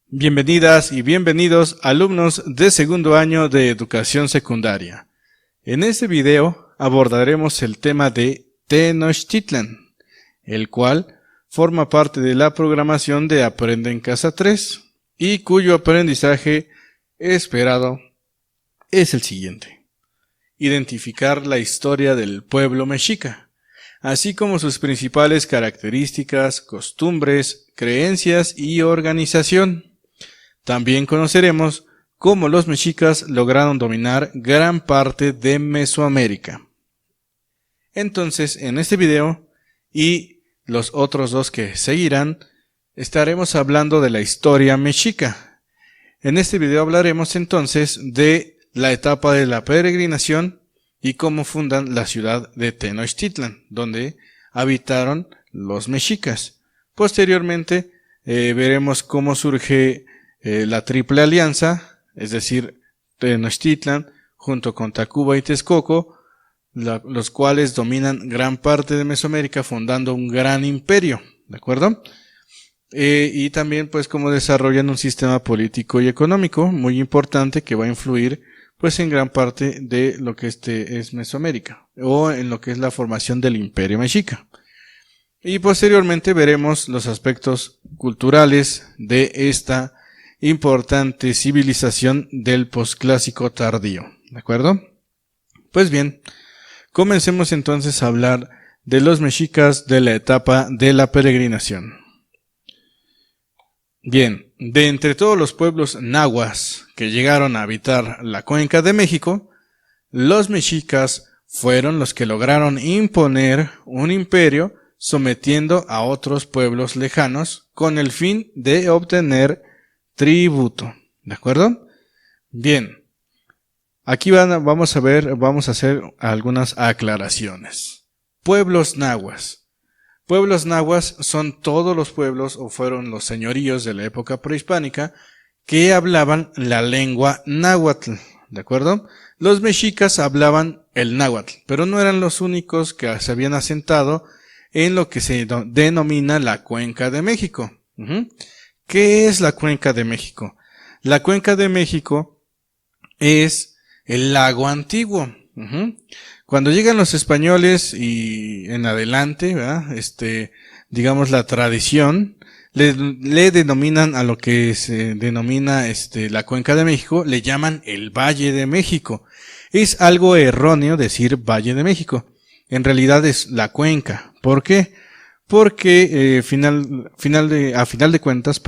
Bienvenidas y bienvenidos alumnos de segundo año de educación secundaria. En este video abordaremos el tema de Tenochtitlan, el cual forma parte de la programación de Aprende en Casa 3 y cuyo aprendizaje esperado es el siguiente: identificar la historia del pueblo mexica, así como sus principales características, costumbres, creencias y organización. También conoceremos cómo los mexicas lograron dominar gran parte de Mesoamérica. Entonces, en este video y los otros dos que seguirán, estaremos hablando de la historia mexica. En este video hablaremos entonces de la etapa de la peregrinación y cómo fundan la ciudad de Tenochtitlan, donde habitaron los mexicas. Posteriormente, veremos cómo surge la Triple Alianza, es decir, Tenochtitlan junto con Tacuba y Texcoco, los cuales dominan gran parte de Mesoamérica, fundando un gran imperio, ¿de acuerdo? Y también pues cómo desarrollan un sistema político y económico muy importante que va a influir pues en gran parte de lo que es Mesoamérica, o en lo que es la formación del imperio mexica. Y posteriormente veremos los aspectos culturales de esta importante civilización del posclásico tardío, ¿de acuerdo? Pues bien, comencemos entonces a hablar de los mexicas de la etapa de la peregrinación. Bien, de entre todos los pueblos nahuas que llegaron a habitar la cuenca de México, los mexicas fueron los que lograron imponer un imperio sometiendo a otros pueblos lejanos con el fin de obtener tributo, ¿de acuerdo? Bien, aquí vamos a hacer algunas aclaraciones. Pueblos nahuas. Pueblos nahuas son todos los pueblos o fueron los señoríos de la época prehispánica que hablaban la lengua náhuatl, ¿de acuerdo? Los mexicas hablaban el náhuatl, pero no eran los únicos que se habían asentado en lo que se denomina la Cuenca de México. ¿Qué es la Cuenca de México? La Cuenca de México es el lago antiguo. Cuando llegan los españoles y en adelante, ¿verdad? Digamos la tradición, le denominan a lo que se denomina la Cuenca de México, le llaman el Valle de México. Es algo erróneo decir Valle de México. En realidad es la cuenca. ¿Por qué? Porque a final de cuentas,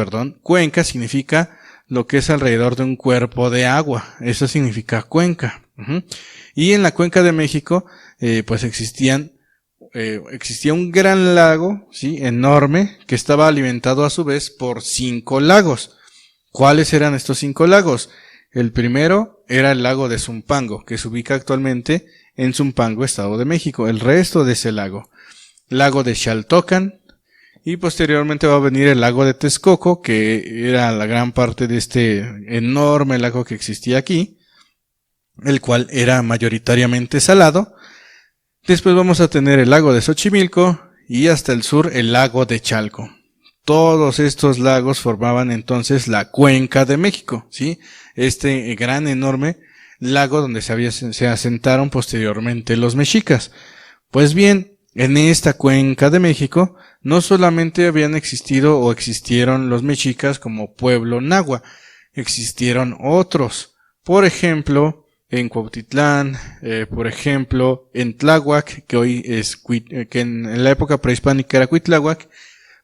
cuenca significa lo que es alrededor de un cuerpo de agua. Eso significa cuenca. Y en la Cuenca de México, pues existía un gran lago, ¿sí? Enorme, que estaba alimentado a su vez por 5 lagos. ¿Cuáles eran estos 5 lagos? El primero era el lago de Zumpango, que se ubica actualmente en Zumpango, Estado de México. El resto de ese lago de Xaltocan, y posteriormente va a venir el lago de Texcoco, que era la gran parte de este enorme lago que existía aquí, el cual era mayoritariamente salado. Después vamos a tener el lago de Xochimilco y hasta el sur el lago de Chalco. Todos estos lagos formaban entonces la Cuenca de México, ¿sí? Este gran enorme lago donde se asentaron posteriormente los mexicas. Pues bien, en esta Cuenca de México no solamente habían existido o existieron los mexicas como pueblo nahua, existieron otros. Por ejemplo, en Cuautitlán, por ejemplo, en Tláhuac, que hoy es que en la época prehispánica era Cuitláhuac,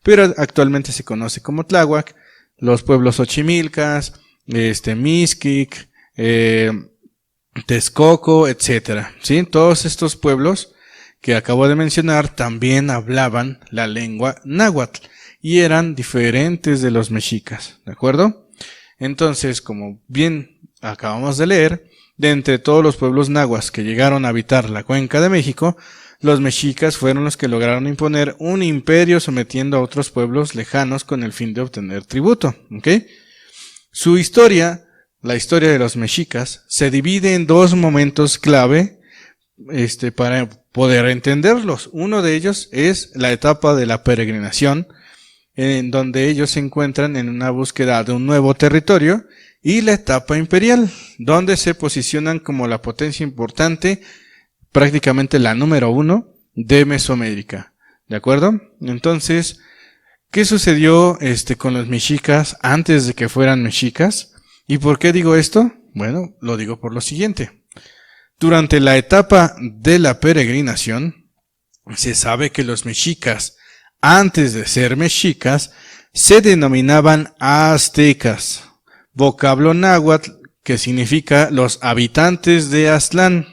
pero actualmente se conoce como Tláhuac, los pueblos xochimilcas, Mixquic, Texcoco, etcétera, ¿sí? Todos estos pueblos que acabo de mencionar también hablaban la lengua náhuatl y eran diferentes de los mexicas, ¿de acuerdo? Entonces, como bien acabamos de leer, de entre todos los pueblos nahuas que llegaron a habitar la Cuenca de México, los mexicas fueron los que lograron imponer un imperio sometiendo a otros pueblos lejanos con el fin de obtener tributo, ¿ok? Su historia, la historia de los mexicas, se divide en 2 momentos clave para poder entenderlos. Uno de ellos es la etapa de la peregrinación, en donde ellos se encuentran en una búsqueda de un nuevo territorio, y la etapa imperial, donde se posicionan como la potencia importante, prácticamente la número 1 de Mesoamérica. ¿De acuerdo? Entonces, ¿qué sucedió con los mexicas antes de que fueran mexicas? ¿Y por qué digo esto? Bueno, lo digo por lo siguiente. Durante la etapa de la peregrinación, se sabe que los mexicas, antes de ser mexicas, se denominaban aztecas, vocablo náhuatl que significa los habitantes de Aztlán.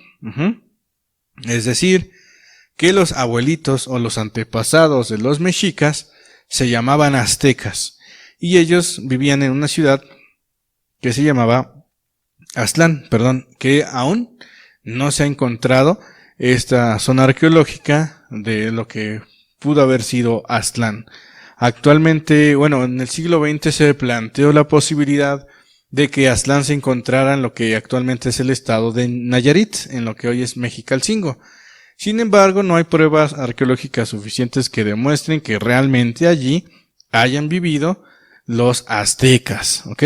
Es decir, que los abuelitos o los antepasados de los mexicas se llamaban aztecas, y ellos vivían en una ciudad que se llamaba Aztlán, que aún no se ha encontrado esta zona arqueológica de lo que pudo haber sido Aztlán. Actualmente, en el siglo XX se planteó la posibilidad de que Aztlán se encontrara en lo que actualmente es el estado de Nayarit, en lo que hoy es Mexicalcingo. Sin embargo, no hay pruebas arqueológicas suficientes que demuestren que realmente allí hayan vivido los aztecas, ¿ok?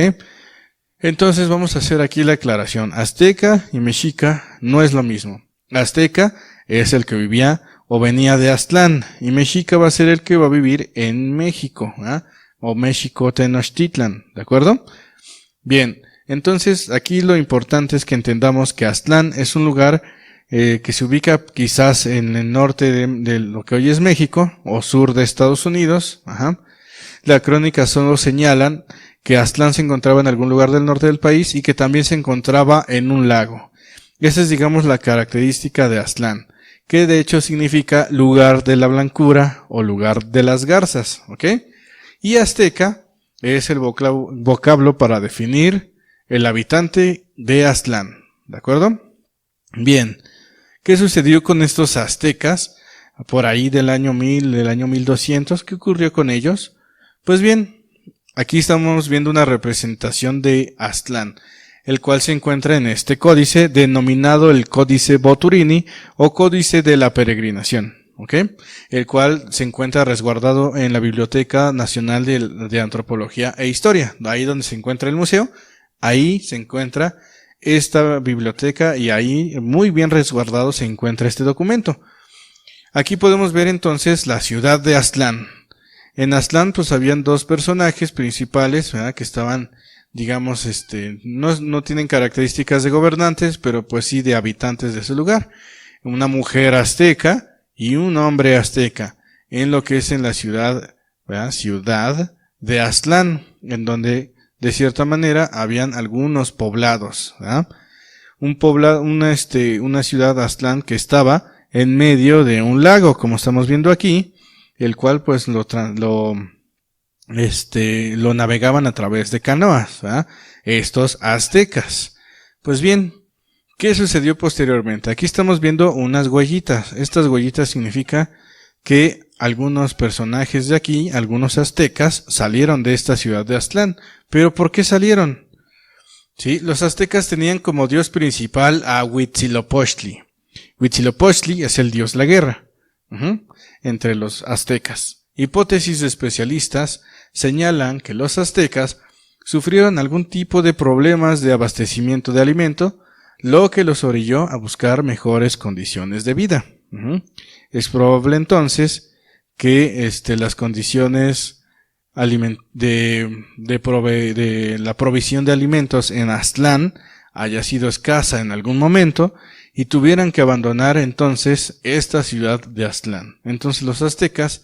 Entonces vamos a hacer aquí la aclaración. Azteca y mexica no es lo mismo. Azteca es el que vivía o venía de Aztlán, y mexica va a ser el que va a vivir en México, o México Tenochtitlan, ¿de acuerdo? Bien, entonces aquí lo importante es que entendamos que Aztlán es un lugar que se ubica quizás en el norte de lo que hoy es México, o sur de Estados Unidos. La crónica solo señalan que Aztlán se encontraba en algún lugar del norte del país y que también se encontraba en un lago. Esa es, digamos, la característica de Aztlán, que de hecho significa lugar de la blancura o lugar de las garzas, ¿ok? Y azteca es el vocablo para definir el habitante de Aztlán, ¿de acuerdo? Bien, ¿qué sucedió con estos aztecas por ahí del año 1200? ¿Qué ocurrió con ellos? Pues bien, aquí estamos viendo una representación de Aztlán, el cual se encuentra en este códice denominado el Códice Boturini o Códice de la Peregrinación, ¿ok? El cual se encuentra resguardado en la Biblioteca Nacional de Antropología e Historia, ahí donde se encuentra el museo. Ahí se encuentra esta biblioteca y ahí muy bien resguardado se encuentra este documento. Aquí podemos ver entonces la ciudad de Aztlán. En Aztlán pues habían dos personajes principales, ¿verdad?, que estaban, digamos, no tienen características de gobernantes, pero pues sí de habitantes de ese lugar. Una mujer azteca y un hombre azteca, en lo que es en la ciudad, ¿verdad?, ciudad de Aztlán, en donde de cierta manera habían algunos poblados, ¿verdad? Una ciudad Aztlán que estaba en medio de un lago, como estamos viendo aquí, el cual pues lo navegaban a través de canoas, ¿verdad?, estos aztecas. Pues bien, ¿qué sucedió posteriormente? Aquí estamos viendo unas huellitas. Estas huellitas significa que algunos personajes de aquí, algunos aztecas, salieron de esta ciudad de Aztlán. ¿Pero por qué salieron? Sí, los aztecas tenían como dios principal a Huitzilopochtli. Huitzilopochtli es el dios de la guerra entre los aztecas. Hipótesis de especialistas señalan que los aztecas sufrieron algún tipo de problemas de abastecimiento de alimento, lo que los orilló a buscar mejores condiciones de vida. Es probable entonces que las condiciones de la provisión de alimentos en Aztlán haya sido escasa en algún momento y tuvieran que abandonar entonces esta ciudad de Aztlán. Entonces los aztecas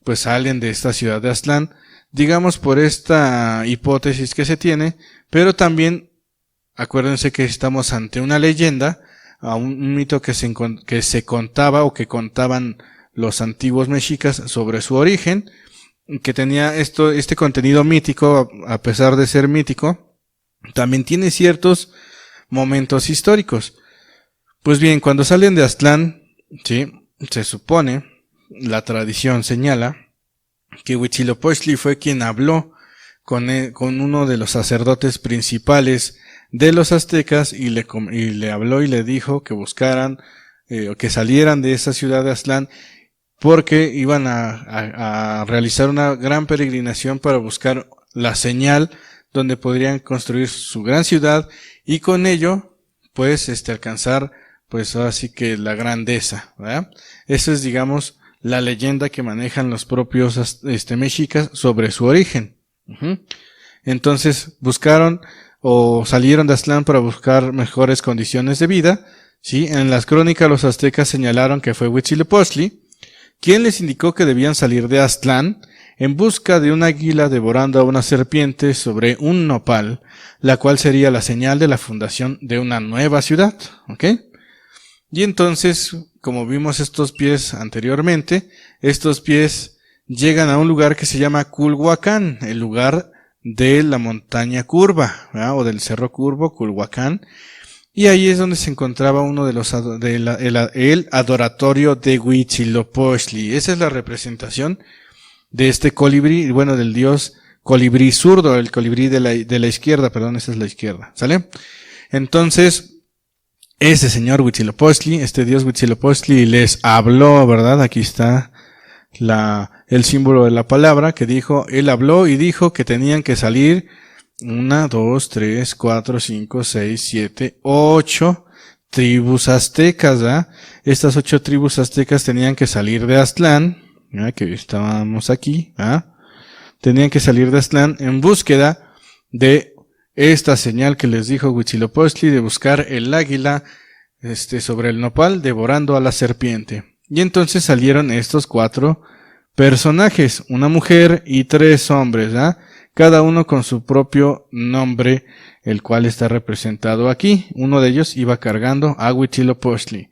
pues salen de esta ciudad de Aztlán, digamos por esta hipótesis que se tiene, pero también acuérdense que estamos ante una leyenda, a un mito que se contaba o que contaban los antiguos mexicas sobre su origen, que tenía este contenido mítico. A pesar de ser mítico, también tiene ciertos momentos históricos. Pues bien, cuando salen de Aztlán, ¿sí?, se supone, la tradición señala, que Huitzilopochtli fue quien habló con uno de los sacerdotes principales de los aztecas y le habló y le dijo que buscaran o que salieran de esa ciudad de Aztlán porque iban a realizar una gran peregrinación para buscar la señal donde podrían construir su gran ciudad y con ello pues alcanzar pues así que la grandeza, ¿verdad? Eso es, digamos, la leyenda que manejan los propios mexicas sobre su origen. Entonces buscaron o salieron de Aztlán para buscar mejores condiciones de vida, ¿sí? En las crónicas los aztecas señalaron que fue Huitzilopochtli quien les indicó que debían salir de Aztlán en busca de un águila devorando a una serpiente sobre un nopal, la cual sería la señal de la fundación de una nueva ciudad, ¿ok? Y entonces, como vimos estos pies anteriormente, estos pies llegan a un lugar que se llama Culhuacán, el lugar de la montaña curva, ¿verdad? O del cerro curvo, Culhuacán, y ahí es donde se encontraba uno de los el adoratorio de Huitzilopochtli. Esa es la representación de este colibrí, bueno, del dios colibrí zurdo, el colibrí de la izquierda, perdón, esa es la izquierda, ¿sale? Entonces, ese señor Huitzilopochtli, este dios Huitzilopochtli les habló, ¿verdad? Aquí está el símbolo de la palabra que dijo, él habló y dijo que tenían que salir 1, 2, 3, 4, 5, 6, 7, 8 tribus aztecas, ¿verdad? Estas 8 tribus aztecas tenían que salir de Aztlán, ¿verdad? Que estábamos aquí, ¿verdad? Tenían que salir de Aztlán en búsqueda de esta señal que les dijo Huitzilopochtli de buscar el águila sobre el nopal devorando a la serpiente. Y entonces salieron estos 4 personajes, una mujer y 3 hombres, ¿verdad? Cada uno con su propio nombre, el cual está representado aquí. Uno de ellos iba cargando a Huitzilopochtli.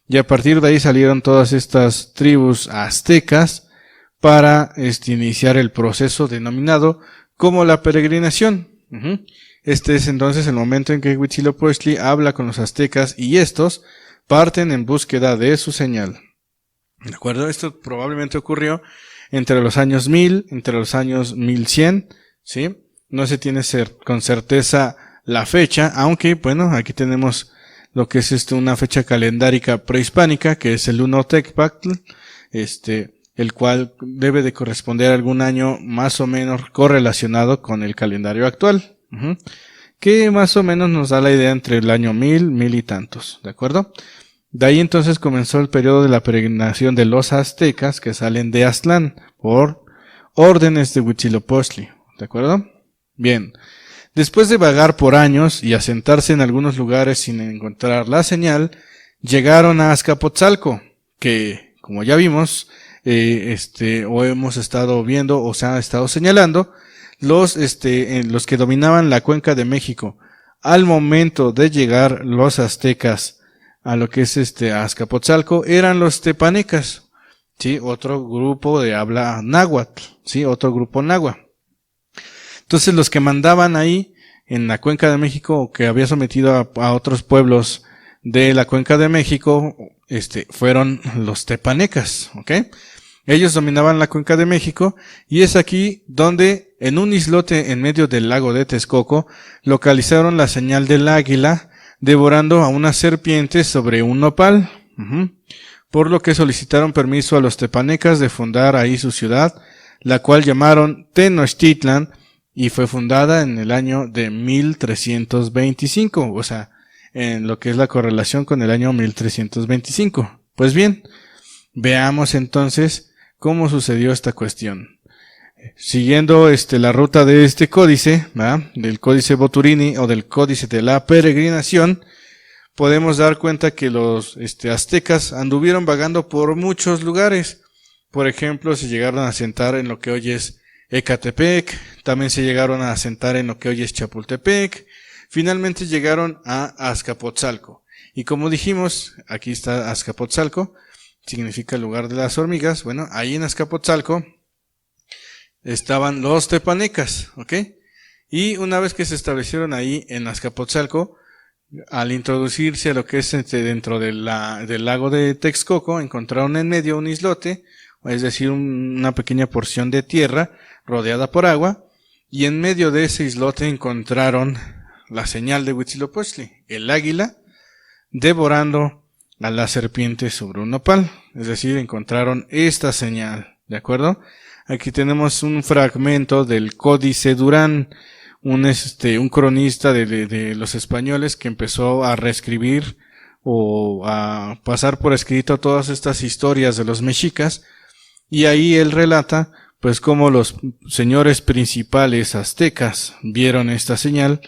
Y a partir de ahí salieron todas estas tribus aztecas para iniciar el proceso denominado como la peregrinación. Este es entonces el momento en que Huitzilopochtli habla con los aztecas y estos parten en búsqueda de su señal. ¿De acuerdo? Esto probablemente ocurrió entre los años 1000, entre los años 1100, ¿sí? No se tiene con certeza la fecha, aunque, bueno, aquí tenemos lo que es una fecha calendárica prehispánica, que es el Uno Tecpactl, el cual debe de corresponder a algún año más o menos correlacionado con el calendario actual, que más o menos nos da la idea entre el año 1000 y tantos, ¿de acuerdo? De ahí entonces comenzó el periodo de la peregrinación de los aztecas que salen de Aztlán por órdenes de Huitzilopochtli, ¿de acuerdo? Bien, después de vagar por años y asentarse en algunos lugares sin encontrar la señal, llegaron a Azcapotzalco, que, como ya vimos, o hemos estado viendo o se ha estado señalando, los que dominaban la cuenca de México. Al momento de llegar los aztecas a lo que es Azcapotzalco, eran los tepanecas, ¿sí? Otro grupo de habla náhuatl, ¿sí? Otro grupo náhuatl. Entonces los que mandaban ahí en la cuenca de México, que había sometido a otros pueblos de la cuenca de México, fueron los tepanecas, ¿ok? Ellos dominaban la cuenca de México y es aquí donde en un islote en medio del lago de Texcoco localizaron la señal del águila devorando a una serpiente sobre un nopal, por lo que solicitaron permiso a los tepanecas de fundar ahí su ciudad, la cual llamaron Tenochtitlan y fue fundada en el año de 1325, o sea, en lo que es la correlación con el año 1325. Pues bien, veamos entonces cómo sucedió esta cuestión. Siguiendo la ruta de este códice, ¿verdad? Del códice Boturini o del códice de la peregrinación, podemos dar cuenta que los aztecas anduvieron vagando por muchos lugares. Por ejemplo, se llegaron a asentar en lo que hoy es Ecatepec, también se llegaron a asentar en lo que hoy es Chapultepec, finalmente llegaron a Azcapotzalco. Y como dijimos, aquí está Azcapotzalco, significa el lugar de las hormigas. Bueno, ahí en Azcapotzalco estaban los tepanecas, ¿ok? Y una vez que se establecieron ahí en Azcapotzalco, al introducirse a lo que es dentro del lago de Texcoco, encontraron en medio un islote, es decir, una pequeña porción de tierra rodeada por agua, y en medio de ese islote encontraron la señal de Huitzilopochtli, el águila devorando a la serpiente sobre un nopal. Es decir, encontraron esta señal, ¿de acuerdo? Aquí tenemos un fragmento del Códice Durán, un cronista de los españoles que empezó a reescribir o a pasar por escrito todas estas historias de los mexicas, y ahí él relata pues cómo los señores principales aztecas vieron esta señal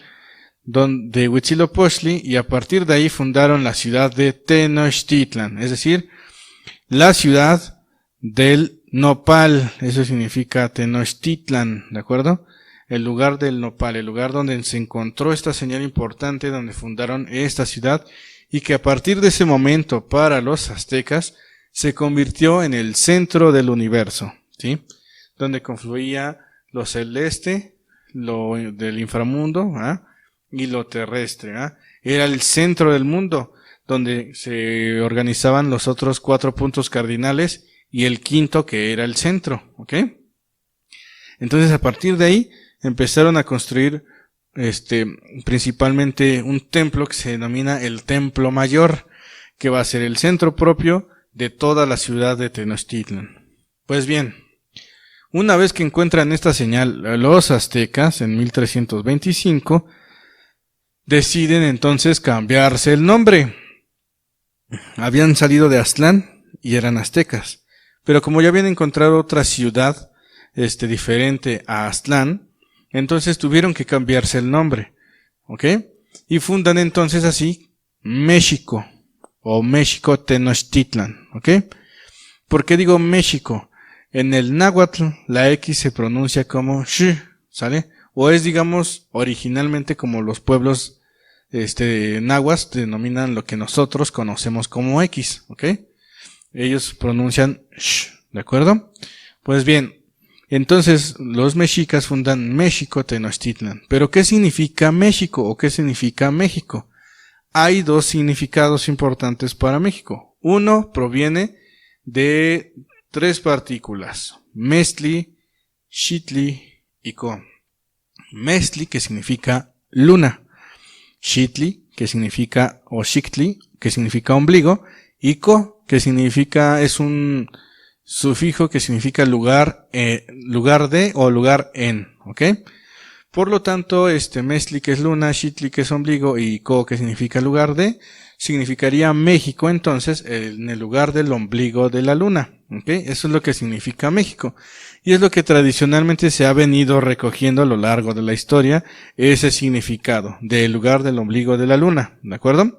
de Huitzilopochtli, y a partir de ahí fundaron la ciudad de Tenochtitlan, es decir, la ciudad del nopal. Eso significa Tenochtitlan, ¿de acuerdo? El lugar del nopal, el lugar donde se encontró esta señal importante, donde fundaron esta ciudad, y que a partir de ese momento para los aztecas se convirtió en el centro del universo, ¿sí? Donde confluía lo celeste, lo del inframundo, y lo terrestre, Era el centro del mundo, donde se organizaban los otros 4 puntos cardinales y el quinto que era el centro, ¿ok? Entonces a partir de ahí empezaron a construir principalmente un templo que se denomina el Templo Mayor, que va a ser el centro propio de toda la ciudad de Tenochtitlan. Pues bien, una vez que encuentran esta señal los aztecas en 1325, deciden entonces cambiarse el nombre. Habían salido de Aztlán y eran aztecas, pero como ya habían encontrado otra ciudad diferente a Aztlán, entonces tuvieron que cambiarse el nombre, ¿ok? Y fundan entonces así México, o México Tenochtitlan, ¿ok? ¿Por qué digo México? En el náhuatl la X se pronuncia como X, ¿sale? O es, digamos, originalmente como los pueblos nahuas denominan lo que nosotros conocemos como X, ¿ok? Ellos pronuncian X, ¿de acuerdo? Pues bien, entonces los mexicas fundan México Tenochtitlan. ¿Pero qué significa México o qué significa México? Hay 2 significados importantes para México. Uno proviene de 3 partículas: Mestli, Xitli y Co. Mestli, que significa luna; Xitli, que significa, o Xictli, que significa ombligo; y Co, que significa, es un sufijo que significa lugar de o lugar en, ¿ok? Por lo tanto, Mestli, que es luna; Xitli, que es ombligo; y Co, que significa lugar de, significaría México entonces en el lugar del ombligo de la luna, ¿ok? Eso es lo que significa México, y es lo que tradicionalmente se ha venido recogiendo a lo largo de la historia, ese significado del lugar del ombligo de la luna, ¿de acuerdo?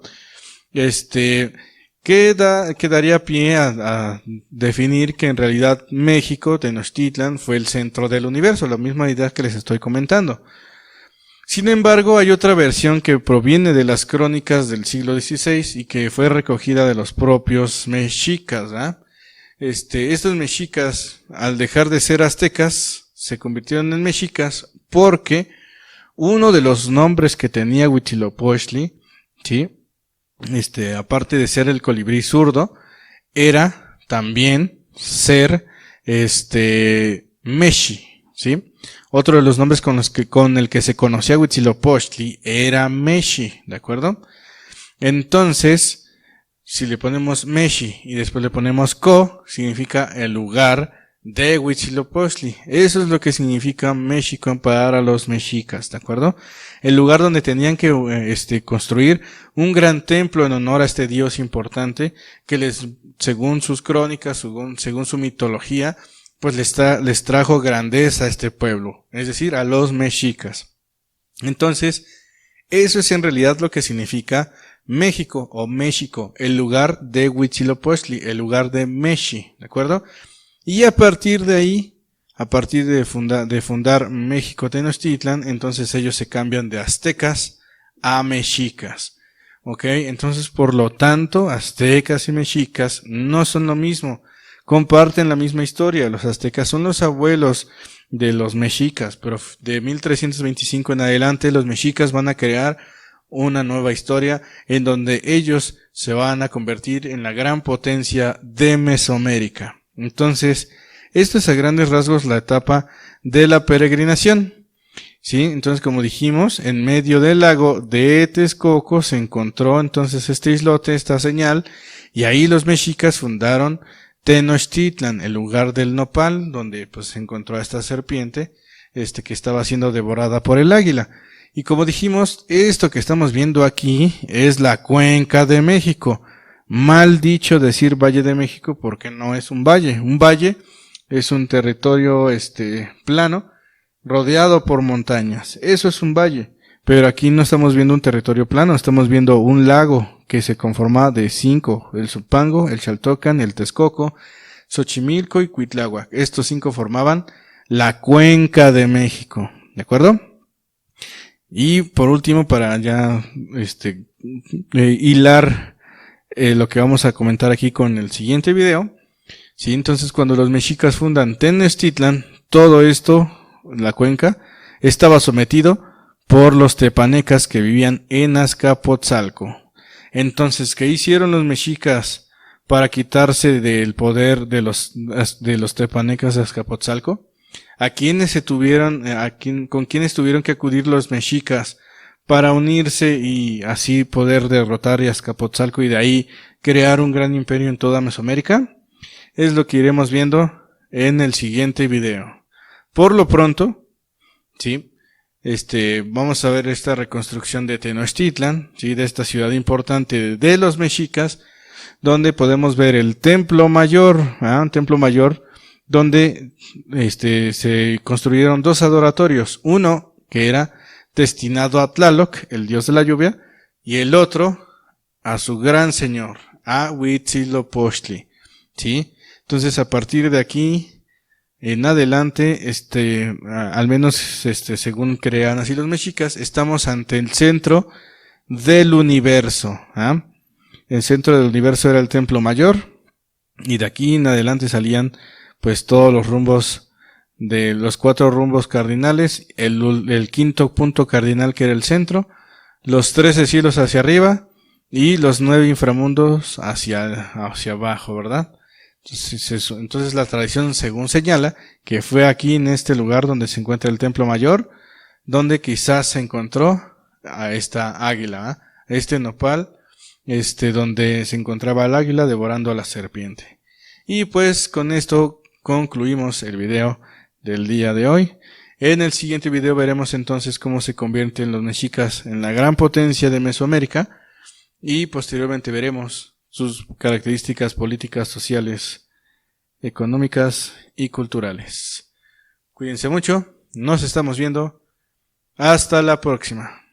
Que daría pie a definir que en realidad México, Tenochtitlan, fue el centro del universo, la misma idea que les estoy comentando. Sin embargo, hay otra versión que proviene de las crónicas del siglo XVI y que fue recogida de los propios mexicas, estos mexicas, al dejar de ser aztecas, se convirtieron en mexicas porque uno de los nombres que tenía Huitzilopochtli, ¿sí? Aparte de ser el colibrí zurdo, era también ser Meshi, ¿sí? Otro de los nombres con el que se conocía Huitzilopochtli era Meshi, ¿de acuerdo? Entonces, si le ponemos Meshi y después le ponemos Co, significa el lugar de Huitzilopochtli. Eso es lo que significa México para los mexicas, ¿de acuerdo? El lugar donde tenían que construir un gran templo en honor a este dios importante que según sus crónicas, según su mitología, pues les trajo grandeza a este pueblo, es decir, a los mexicas. Entonces, eso es en realidad lo que significa México o México, el lugar de Huitzilopochtli, el lugar de Meshi, ¿de acuerdo? Y a partir de ahí, a partir de fundar México Tenochtitlan, entonces ellos se cambian de aztecas a mexicas, ¿ok? Entonces, por lo tanto, aztecas y mexicas no son lo mismo, comparten la misma historia. Los aztecas son los abuelos de los mexicas, pero de 1325 en adelante los mexicas van a crear una nueva historia en donde ellos se van a convertir en la gran potencia de Mesoamérica. Entonces, esto es a grandes rasgos la etapa de la peregrinación. ¿sí? Entonces, como dijimos, en medio del lago de Texcoco se encontró entonces este islote, esta señal, y ahí los mexicas fundaron Tenochtitlan, el lugar del nopal, donde pues se encontró a esta serpiente, que estaba siendo devorada por el águila. Y como dijimos, esto que estamos viendo aquí es la Cuenca de México. Mal dicho decir Valle de México porque no es un valle. Un valle es un territorio plano rodeado por montañas. Eso es un valle. Pero aquí no estamos viendo un territorio plano, estamos viendo un lago que se conforma de 5, el Zumpango, el Xaltocan, el Texcoco, Xochimilco y Cuitláhuac. Estos 5 formaban la Cuenca de México, ¿de acuerdo? Y por último, para ya hilar lo que vamos a comentar aquí con el siguiente video, ¿sí? Entonces, cuando los mexicas fundan Tenochtitlan, todo esto, la cuenca, estaba sometido por los tepanecas que vivían en Azcapotzalco. Entonces, ¿qué hicieron los mexicas para quitarse del poder de los tepanecas de Azcapotzalco? ¿Con quiénes tuvieron que acudir los mexicas para unirse y así poder derrotar a Azcapotzalco y de ahí crear un gran imperio en toda Mesoamérica? Es lo que iremos viendo en el siguiente video. Por lo pronto, ¿sí? Vamos a ver esta reconstrucción de Tenochtitlan, ¿sí? De esta ciudad importante de los mexicas, donde podemos ver el Templo Mayor, un templo mayor, donde se construyeron 2 adoratorios, uno que era destinado a Tlaloc, el dios de la lluvia, y el otro a su gran señor, a Huitzilopochtli, ¿sí? Entonces, a partir de aquí en adelante, al menos según crean así los mexicas, estamos ante el centro del universo. El centro del universo era el Templo Mayor, y de aquí en adelante salían pues todos los rumbos de los 4 rumbos cardinales, el quinto punto cardinal que era el centro, los 13 cielos hacia arriba y los 9 inframundos hacia abajo, ¿verdad? Entonces la tradición según señala que fue aquí en este lugar donde se encuentra el Templo Mayor, donde quizás se encontró a esta águila, a este nopal, donde se encontraba el águila devorando a la serpiente. Y pues con esto concluimos el video del día de hoy. En el siguiente video veremos entonces cómo se convierten los mexicas en la gran potencia de Mesoamérica y posteriormente veremos sus características políticas, sociales, económicas y culturales. Cuídense mucho, nos estamos viendo. Hasta la próxima.